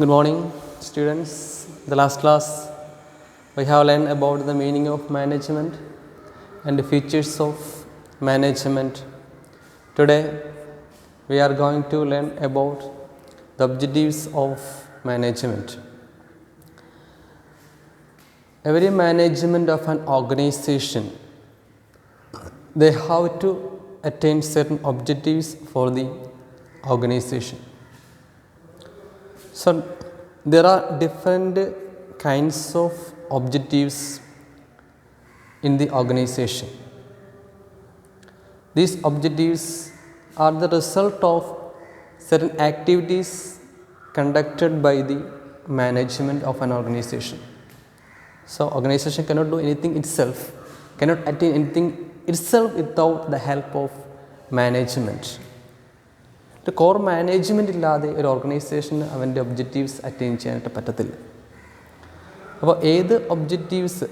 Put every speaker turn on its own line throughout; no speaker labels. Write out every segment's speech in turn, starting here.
Good morning, students. The last class we have learned about the meaning of management and the features of management. Today we are going to learn about the objectives of management. Every management of an organization, they have to attain certain objectives for the organization. So there are different kinds of objectives in the organization. These objectives are the result of certain activities conducted by the management of an organization. So organization cannot do anything itself, cannot attain anything itself without the help of management. ഒരു core management ഇല്ലാതെ ഒരു ഓർഗനൈസേഷന് അവൻ്റെ objectives attain ചെയ്യാനായിട്ട് പറ്റത്തില്ല. അപ്പോൾ ഏത് objectives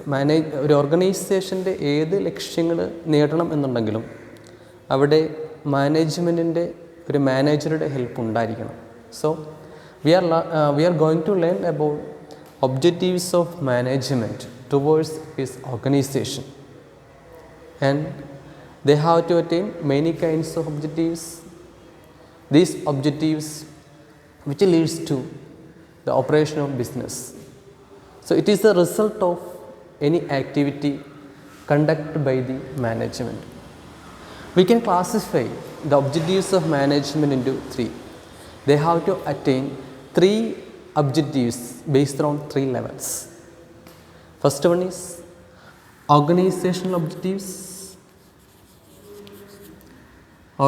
ഒരു ഓർഗനൈസേഷൻ്റെ ഏത് ലക്ഷ്യങ്ങൾ നേടണം എന്നുണ്ടെങ്കിലും അവിടെ മാനേജ്മെൻറ്റിൻ്റെ ഒരു മാനേജറുടെ ഹെൽപ്പ് ഉണ്ടായിരിക്കണം. So we are going to learn about objectives of management towards his organisation and they have to attain many kinds of objectives. These objectives which leads to the operation of business. So it is the result of any activity conducted by the management. We can classify the objectives of management into three. They have to attain three objectives based on three levels. First one is organizational objectives.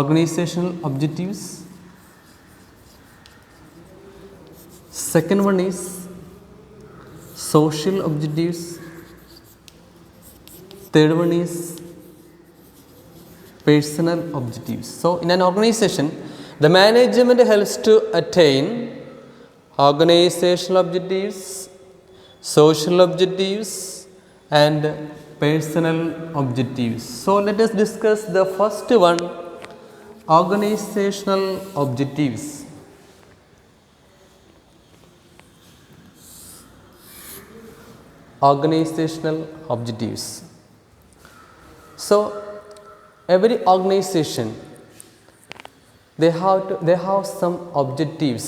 Organizational objectives. Second one is social objectives. Third one is personal objectives. So in an organization, the management helps to attain organizational objectives, social objectives and personal objectives. So let us discuss the first one, organizational objectives. Organizational objectives. So every organization they have some objectives.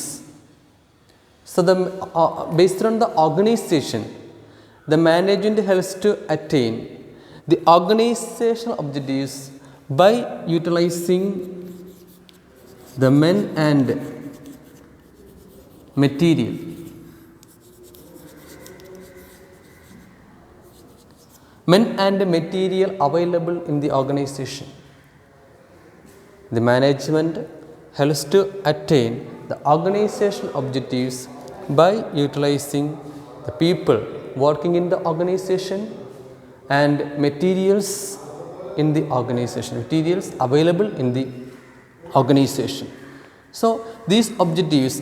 So based on the organization, the management helps to attain the organizational objectives by utilizing the men and material. Men and material available in the organization. The management helps to attain the organizational objectives by utilizing the people working in the organization and materials in the organization, materials available in the organization. So these objectives,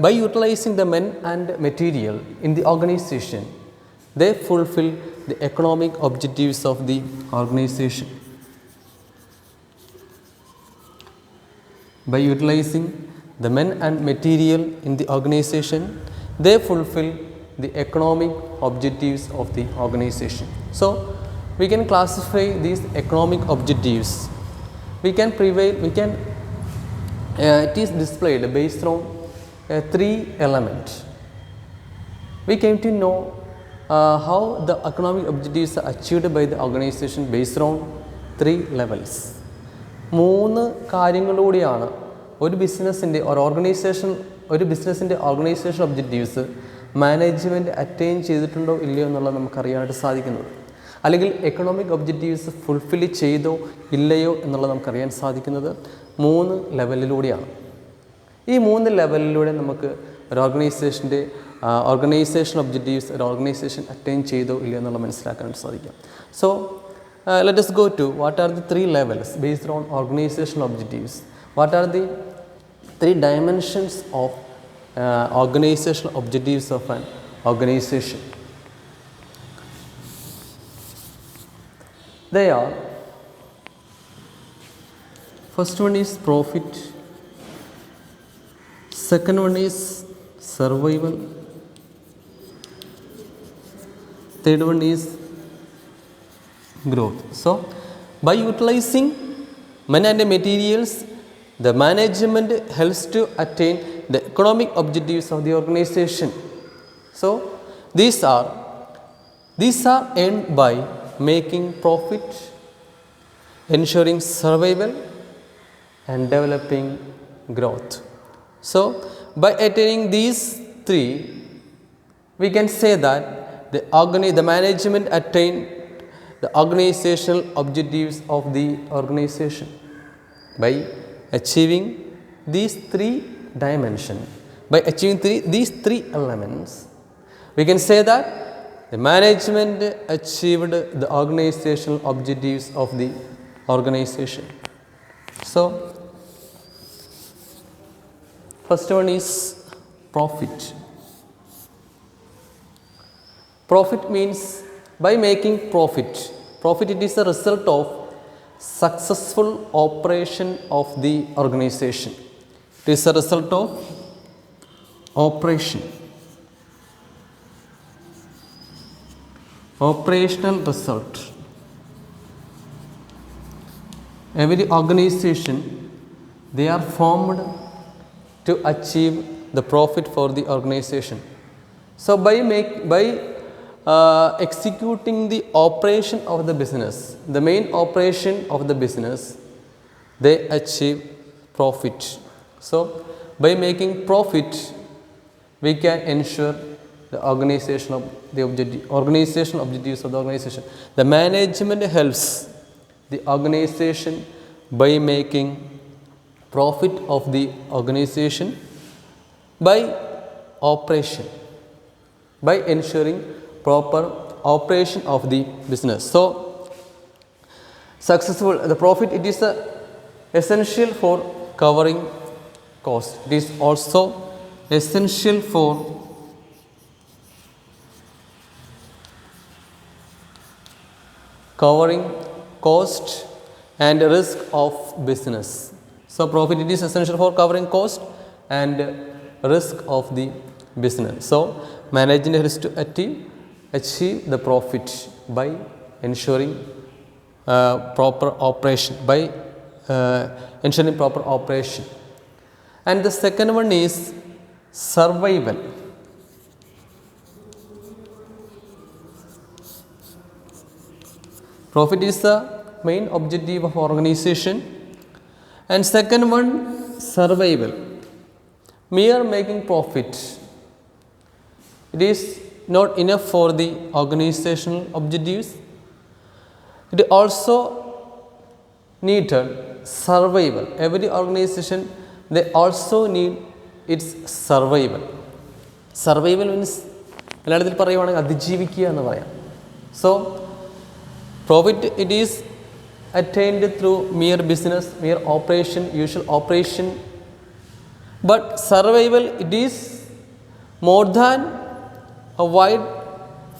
by utilizing the men and material in the organization, they fulfill the economic objectives of the organization. By utilizing the men and material in the organization, they fulfill the economic objectives of the organization. So we can classify these economic objectives. It is displayed based on three elements. We came to know how the economic objectives are achieved by the organization based on three levels. മൂന്ന് കാര്യങ്ങളിലൂടെയാണ് ഒരു ബിസിനസ്സിൻ്റെ organisation objectives management attain ചെയ്തിട്ടുണ്ടോ ഇല്ലയോ എന്നുള്ളത് നമുക്കറിയാനായിട്ട് സാധിക്കുന്നത്. അല്ലെങ്കിൽ economic objectives fulfil ചെയ്തോ ഇല്ലയോ എന്നുള്ളത് നമുക്കറിയാൻ സാധിക്കുന്നത് മൂന്ന് ലെവലിലൂടെയാണ്. ഈ മൂന്ന് ലെവലിലൂടെ നമുക്ക് ഒരു ഓർഗനൈസേഷൻ ഒബ്ജക്റ്റീവ്സ് ഒരു ഓർഗനൈസേഷൻ അറ്റൈൻ ചെയ്തോ ഇല്ലയോ എന്നുള്ളത് മനസ്സിലാക്കാനായിട്ട് സാധിക്കും. So let us go to what are the three levels based on organizational objectives. What are the three dimensions of organizational objectives of an organization? They are, first one is profit, second one is survival. Third one is growth. So by utilizing men and materials, the management helps to attain the economic objectives of the organization. So these are earned by making profit, ensuring survival and developing growth. So by attaining these three, we can say that the management attained the organizational objectives of the organization. By achieving these three dimensions, by achieving these three elements, we can say that the management achieved the organizational objectives of the organization. So first one is profit. Profit means by making profit it is a result of successful operation of the organization. It is a result of operational result. Every organization, they are formed to achieve the profit for the organization. So by executing the operation of the business, the main operation of the business, they achieve profit. So by making profit, we can ensure the organizational objectives of the organization. The management helps the organization by making profit of the organization by operation, by ensuring proper operation of the business. So the profit, it is essential for covering cost. It is also essential for covering cost and risk of business. So profit, it is essential for covering cost and risk of the business. So management has to achieve the profit by ensuring proper operation, And the second one is survival. Profit is the main objective of organization. And second one, survival. Mere making profit, it is not enough for the organizational objectives. It also needed survival. Every organization, they also need its survival. Survival means മലയാളത്തിൽ പറയുവാണെങ്കിൽ അതിജീവിക്കുക എന്ന് പറയാം. So profit, it is attained through mere business, mere operation, usual operation. But survival, it is more than avoid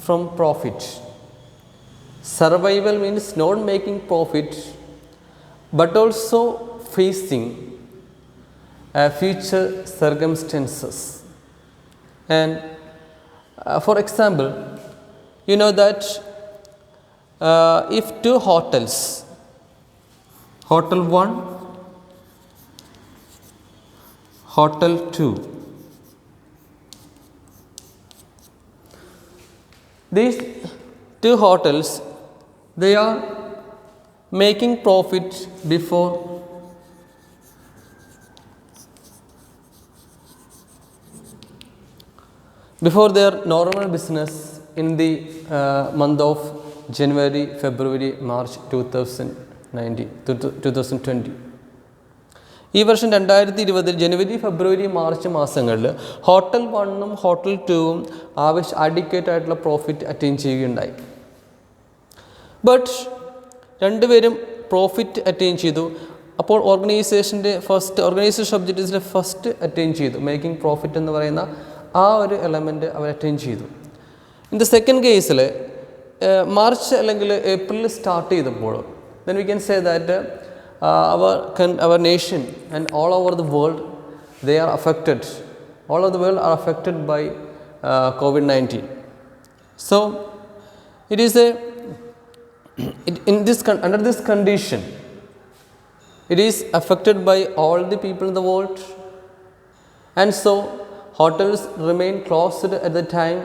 from profit. Survival means not making profit, but also facing future circumstances. And for example, you know that if two hotels, Hotel 1, Hotel 2, these two hotels, they are making profit before their normal business in the month of January, February, March 2020. ഈ വർഷം 2020 ജനുവരി, ഫെബ്രുവരി, March മാസങ്ങളിൽ hotel 1ഉം hotel 2ഉം adequate ആയിട്ടുള്ള profit attain ചെയ്യുകയുണ്ടായി. But രണ്ടുപേരും profit attain ചെയ്തു. അപ്പോൾ organisation ഒബ്ജക്റ്റീവ്സിലെ first attain ചെയ്തു. Making profit എന്ന് പറയുന്ന ആ ഒരു എലമെൻറ്റ് അവർ അറ്റൈൻ ചെയ്തു. ഇൻ ദ സെക്കൻഡ് കേസിൽ മാർച്ച് അല്ലെങ്കിൽ ഏപ്രിൽ സ്റ്റാർട്ട് ചെയ്തപ്പോൾ then we can say that our nation and all over the world, they are affected all of the world are affected by COVID-19. So it is under this condition, it is affected by all the people in the world, and so hotels remain closed at the time,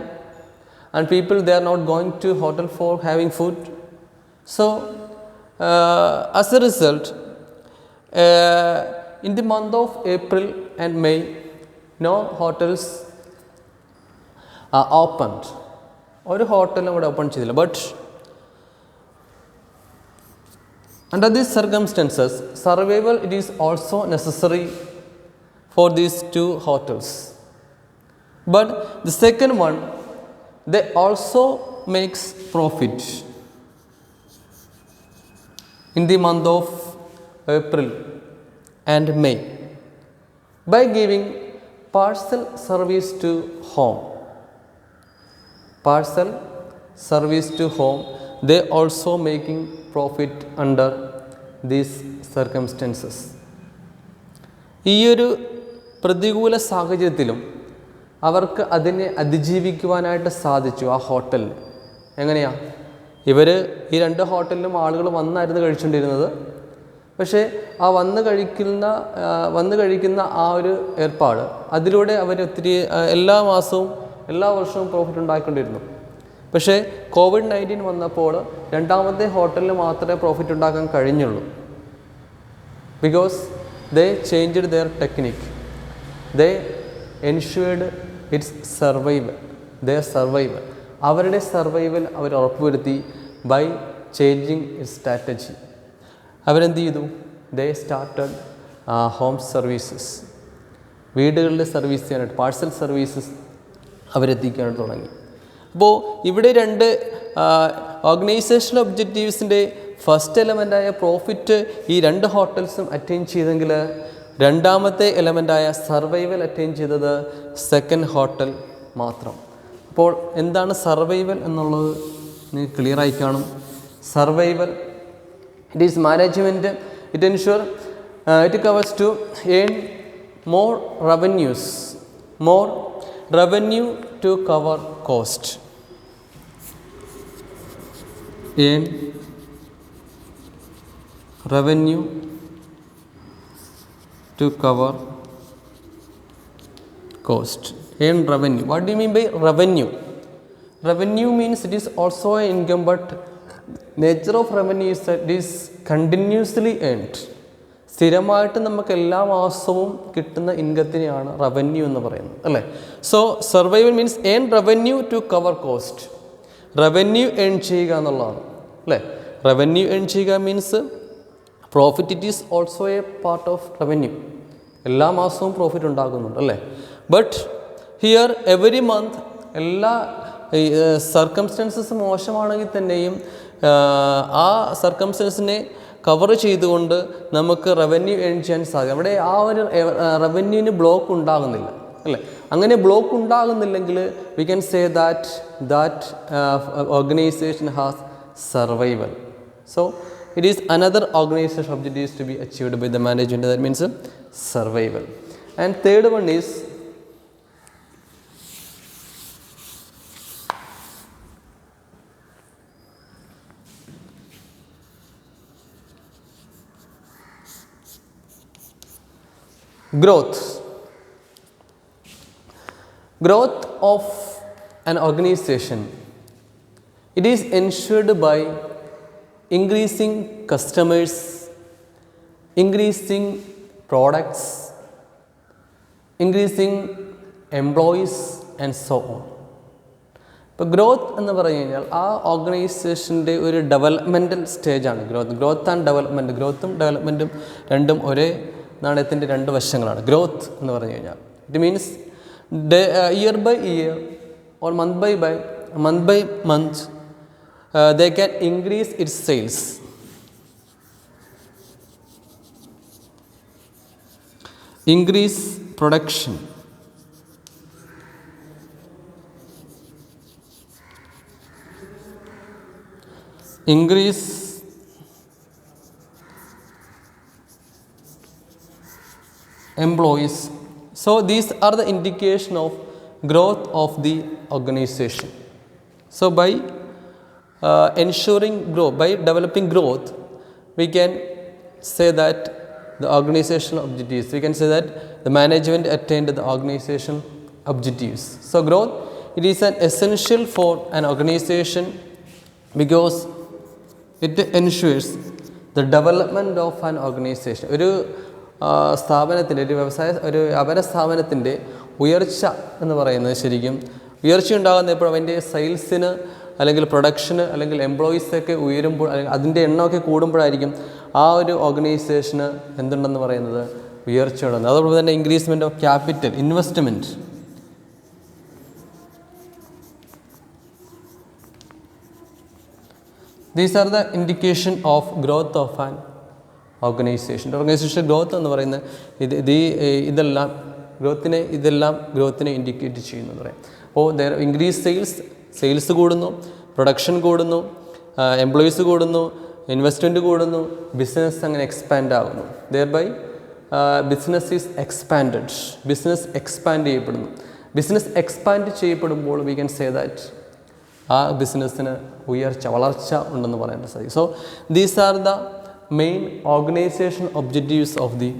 and people, they are not going to hotel for having food. So as a result, in the month of April and May, no hotels are opened. ഒരു ഹോട്ടലും ഇവിടെ open ചെയ്തില്ല. But under these circumstances, survival, it is also necessary for these two hotels. But the second one, they also makes profit in the month of April and May by giving parcel service to home. Parcel service to home, they also making profit under these circumstances. ഈ ഒരു പ്രതികൂല സാഹചര്യത്തിലും അവർക്ക് അതിനെ അതിജീവിക്കുവാനായിട്ട് സാധിച്ചു ആ ഹോട്ടലിൽ. എങ്ങനെയാണ്? ഇവർ ഈ രണ്ട് ഹോട്ടലിലും ആളുകൾ വന്നായിരുന്നു കഴിച്ചുകൊണ്ടിരുന്നത്. പക്ഷേ ആ വന്ന് കഴിക്കുന്ന ആ ഒരു ഏർപ്പാട്, അതിലൂടെ അവർ ഒത്തിരി എല്ലാ മാസവും എല്ലാ വർഷവും പ്രോഫിറ്റ് ഉണ്ടാക്കിക്കൊണ്ടിരുന്നു. പക്ഷേ COVID-19 വന്നപ്പോൾ രണ്ടാമത്തെ ഹോട്ടലിൽ മാത്രമേ പ്രോഫിറ്റ് ഉണ്ടാക്കാൻ കഴിഞ്ഞുള്ളൂ. Because they changed their technique, they ensured its survival, അവരുടെ സർവൈവൽ അവർ ഉറപ്പുവരുത്തി ബൈ ചേഞ്ചിങ് ഇറ്റ്സ് സ്ട്രാറ്റജി. അവരെന്ത് ചെയ്തു? ദേ സ്റ്റാർട്ടഡ് ഹോം സർവീസസ്, വീടുകളിൽ സർവീസ് ചെയ്യാനായിട്ട് പാഴ്സൽ സർവീസസ് അവരെത്തിക്കാനായിട്ട് തുടങ്ങി. അപ്പോൾ ഇവിടെ രണ്ട് ഓർഗനൈസേഷണൽ ഒബ്ജക്റ്റീവ്സിൻ്റെ ഫസ്റ്റ് എലമെൻ്റായ പ്രോഫിറ്റ് ഈ രണ്ട് ഹോട്ടൽസും അറ്റൈൻ ചെയ്തെങ്കിൽ, രണ്ടാമത്തെ എലമെൻ്റായ സർവൈവൽ അറ്റൈൻ ചെയ്തത് സെക്കൻഡ് ഹോട്ടൽ മാത്രം. അപ്പോൾ എന്താണ് സർവൈവൽ എന്നുള്ളത് നിങ്ങൾക്ക് ക്ലിയറായി കാണും. Survival, it is management, it ensure it covers to earn more revenue to cover cost. Earn revenue to cover cost. Earn revenue. What do you mean by revenue? Revenue means it is also an income, but nature of revenue is that it is continuously earned. സ്ഥിരമായിട്ട് നമുക്ക് എല്ലാ മാസവും കിട്ടുന്ന ഇൻകത്തിനെയാണ് revenue എന്ന് പറയുന്നത്, അല്ലേ? So survival means earn revenue to cover cost. Revenue earn ചെയ്യുക എന്നുള്ളതാണ്, അല്ലേ? റവന്യൂ ഏൺ ചെയ്യുക means profit, it is also a part of revenue. എല്ലാ മാസവും പ്രോഫിറ്റ് ഉണ്ടാകുന്നുണ്ട്, അല്ലേ? ബട്ട് ഹിയർ എവറി മന്ത്, എല്ലാ സർക്കംസ്റ്റൻസസ് മോശമാണെങ്കിൽ തന്നെയും ആ സർക്കംസ്റ്റൻസിനെ കവർ ചെയ്തുകൊണ്ട് നമുക്ക് റവന്യൂ ഏൺ ചെയ്യാൻ സാധിക്കും. അവിടെ ആ ഒരു റവന്യൂവിന് ബ്ലോക്ക് ഉണ്ടാകുന്നില്ല, അല്ലേ? അങ്ങനെ ബ്ലോക്ക് ഉണ്ടാകുന്നില്ലെങ്കിൽ we can say that organization has survival. So it is another organization objectives to be achieved by the management, that means survival. And third one is growth. Growth of an organization, it is ensured by increasing customers, increasing products, increasing employees and so on. ഇപ്പോൾ growth എന്ന് പറഞ്ഞു കഴിഞ്ഞാൽ ആ ഓർഗനൈസേഷൻ്റെ ഒരു developmental സ്റ്റേജാണ് growth and development. ഗ്രോത്തും ഡെവലപ്മെൻറ്റും രണ്ടും ഒരേ നാണയത്തിൻ്റെ രണ്ട് വശങ്ങളാണ്. ഗ്രോത്ത് എന്ന് പറഞ്ഞു കഴിഞ്ഞാൽ it means year by year or month by month they can increase its sales. Increase production. Increase employees So these are the indication of growth of the organization. So by ensuring growth, by developing growth, we can say that the organizational objectives, we can say that the management attained the organization objectives. So growth, it is an essential for an organization because it ensures the development of an organization. ഒരു സ്ഥാപനത്തിൻ്റെ ഒരു വ്യാപാര സ്ഥാപനത്തിൻ്റെ ഉയർച്ച എന്ന് പറയുന്നത് ശരിക്കും ഉയർച്ച ഉണ്ടാകുന്ന എപ്പോഴും അതിൻ്റെ സെയിൽസിന് അല്ലെങ്കിൽ പ്രൊഡക്ഷന് അല്ലെങ്കിൽ എംപ്ലോയീസൊക്കെ ഉയരുമ്പോൾ അല്ലെങ്കിൽ അതിൻ്റെ എണ്ണമൊക്കെ കൂടുമ്പോഴായിരിക്കും ആ ഒരു ഓർഗനൈസേഷന് എന്തുണ്ടെന്ന് പറയുന്നത് ഉയർച്ച ഉണ്ടെന്ന്. അതോടൊപ്പം തന്നെ increasement of capital investment. These are the indication of growth of an organization. Organization growth എന്ന് പറയുന്നത് ഇതെല്ലാം ഗ്രോത്തിനെ ഇൻഡിക്കേറ്റ് ചെയ്യുന്നു എന്ന് പറയാം. അപ്പോൾ ഇൻക്രീസ് സെയിൽസ് കൂടുന്നു, പ്രൊഡക്ഷൻ കൂടുന്നു, എംപ്ലോയീസ് കൂടുന്നു, ഇൻവെസ്റ്റ്മെൻറ്റ് കൂടുന്നു, ബിസിനസ് അങ്ങനെ എക്സ്പാൻഡ് ആകുന്നു. Thereby business is expanded. Business expand ചെയ്യപ്പെടുന്നു. ബിസിനസ് എക്സ്പാൻഡ് ചെയ്യപ്പെടുമ്പോൾ വി ക്യാൻ സേ ദാറ്റ് ആ ബിസിനസ്സിന് വളർച്ച ഉണ്ടെന്ന് പറയാൻ സാധിക്കും. So these are the main organization objectives of the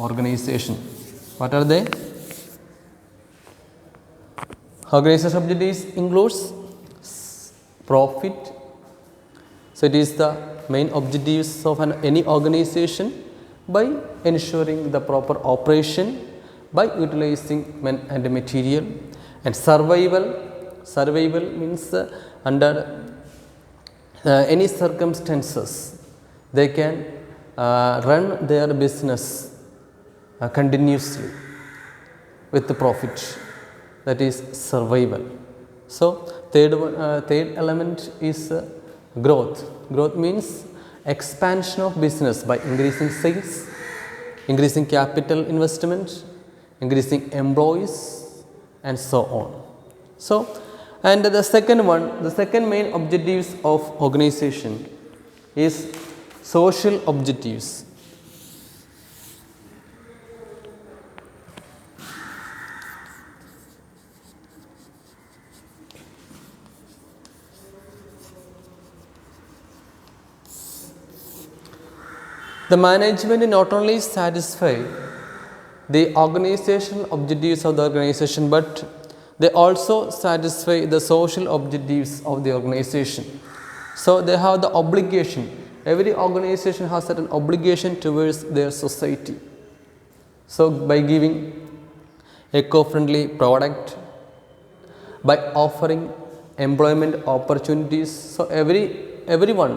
organisation. What are they? Organization objectives includes profit. So it is the main objectives of any organization by ensuring the proper operation, by utilizing men and material, and survival. Survival means under any circumstances they can run their business continuously with the profit. That is survival. So third element is growth. Growth means expansion of business by increasing sales, increasing capital investment, increasing employees, and so on. So, and the second one, the second main objectives of organization is social objectives. The management not only satisfy the organizational objectives of the organization, but they also satisfy the social objectives of the organization. So they have the obligation. Every organization has certain obligation towards their society. So by giving eco-friendly product, by offering employment opportunities, so everyone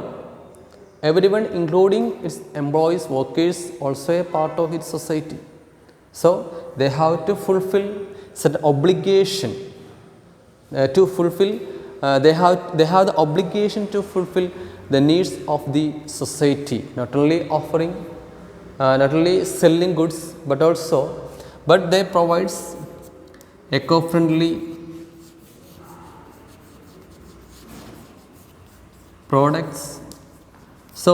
including its employees, workers, also a part of its society. So they have to fulfill certain obligation to fulfill. They have the obligation to fulfill the needs of the society. Not only offering, not only selling goods, but they provides eco-friendly products. So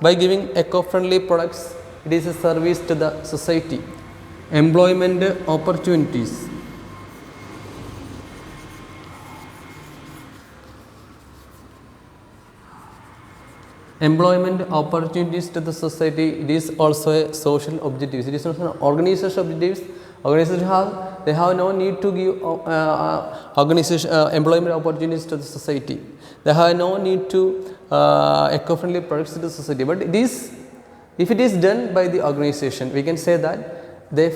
by giving eco-friendly products, it is a service to the society. Employment opportunities. Employment opportunities to the society, it is also a social objective. It is also an organization objectives. Organizations have no need to give employment opportunities to the society. They have no need to eco-friendly products to the society. But if it is done by the organization, we can say that they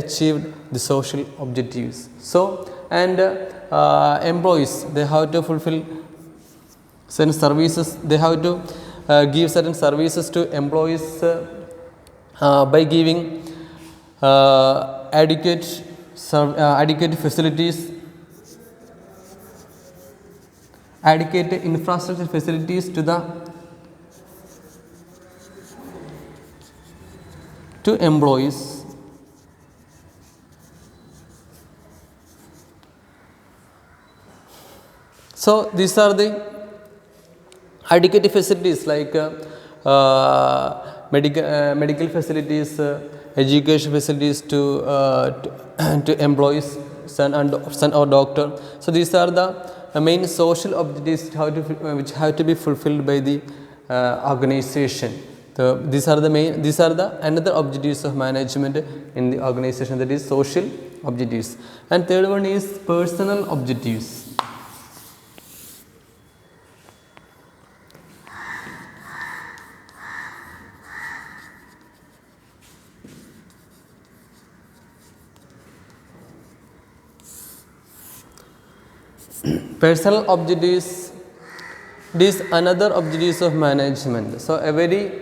achieved the social objectives. So, and employees, they have to fulfill certain services. They have to give certain services to employees by giving adequate facilities, adequate infrastructure facilities to employees. So these are the adequate facilities like medical facilities, education facilities to employees, son or doctor. So these are the main social objectives which have to be fulfilled by the organization. So these are the another objectives of management in the organization, that is social objectives. And third one is personal objectives. Personal objectives, this another objectives of management. So every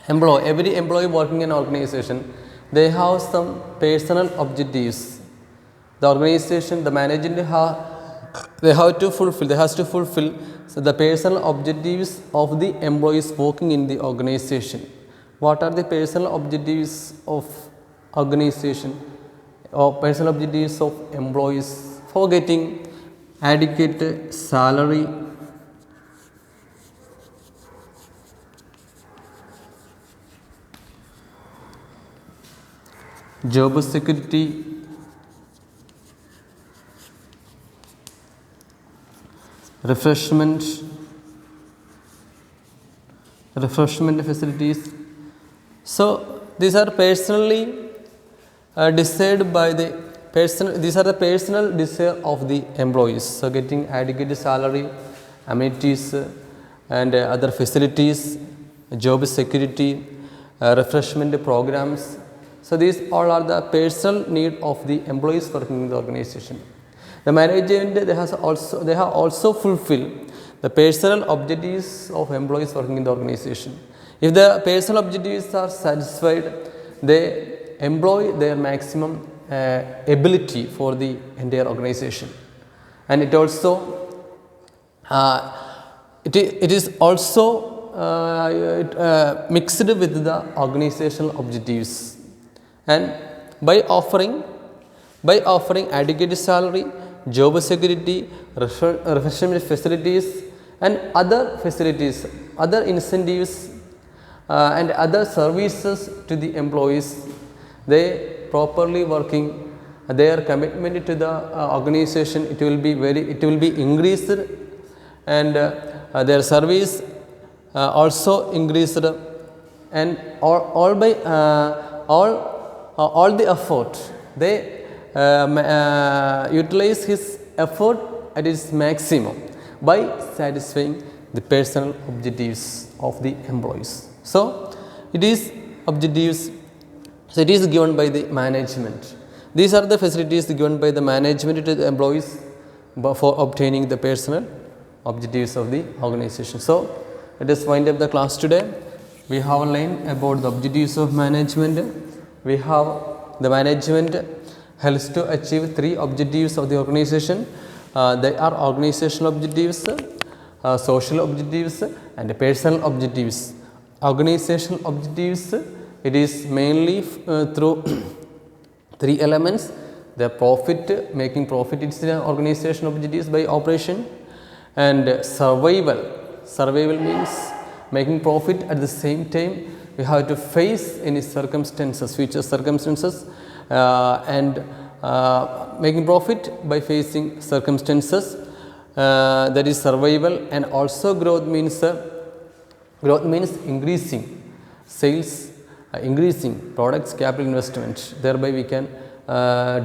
employee working in an organization, they have some personal objectives. The organization, the management has to fulfill so the personal objectives of the employees working in the organization. What are the personal objectives of organization or personal objectives of employees? For getting adequate salary, job security, refreshment facilities. So these are personally decided by the person. These are the personal desire of the employees. So getting adequate salary, amenities, and other facilities, job security, refreshment programs. So these all are the personal need of the employees working in the organization. The management, they have also fulfilled the personal objectives of employees working in the organization. If the personal objectives are satisfied, they employ their maximum ability for the entire organization, and it also it is also mixed with the organizational objectives, and by offering adequate salary, job security, refreshment facilities, and other facilities, other incentives, and other services to the employees, they properly working, their commitment to the organization, it will be increased, and their service also increased, and all the effort, they utilize his effort at its maximum by satisfying the personal objectives of the employees. So it is objectives. So it is given by the management. These are the facilities given by the management to the employees for obtaining the personal objectives of the organization. So let us wind up the class today. We have learned about the objectives of management. We have the management helps to achieve 3 objectives of the organization. They are organizational objectives, social objectives, and personal objectives. Organizational objectives, it is mainly through 3 elements: the profit, making profit, it's an organizational objectives by operation, and survival means making profit at the same time we have to face any circumstances, future circumstances, and making profit by facing circumstances, that is survival. And also growth means increasing sales, increasing products, capital investment, thereby we can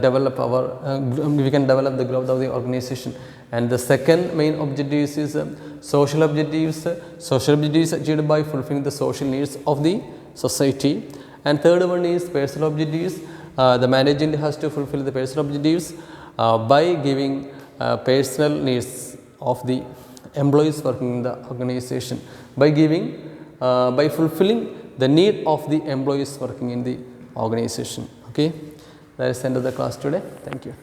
develop the growth of the organization. And the second main objective is social objectives. Social objectives achieved by fulfilling the social needs of the society. And third one is personal objectives. The management has to fulfill the personal objectives by giving personal needs of the employees working in the organization, by fulfilling the need of the employees working in the organization. Okay, that is the end of the class today. Thank you.